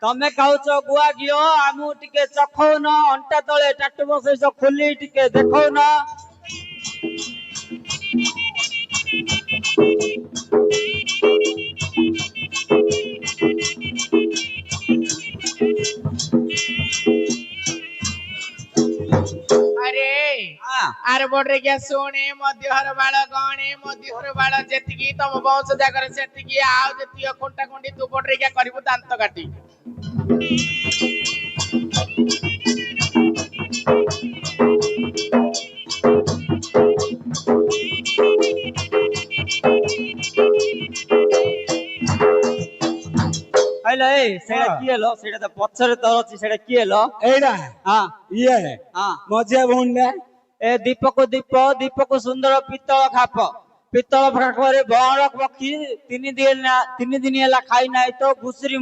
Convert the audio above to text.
तमे कहूच गुआ घिओ आमु टिके चखौन अंटा तले टाटू बसैस खोली टिके देखौन। अरे आर बड़े क्या सोने मध्यहर बाळ गणे मध्यहर बाळ जेतिकी तम वंश जागर सेतिकी आउ जेतिकी कोंटा कोंडी तू बड़े क्या करिवु दांत काटी। हेलो ए सेडा किएलो सेडा त पछरे तरछि सेडा किएलो एडा हां ये हां मजिया भुंडा ए दीपक सुंदर पित्तल खाप पित्तल खापरे बड़ पक्षी 3 दिन 3 दिन ହେଲା ଖାଇ ନାହିଁ ତ ଘୁଷୁରୀ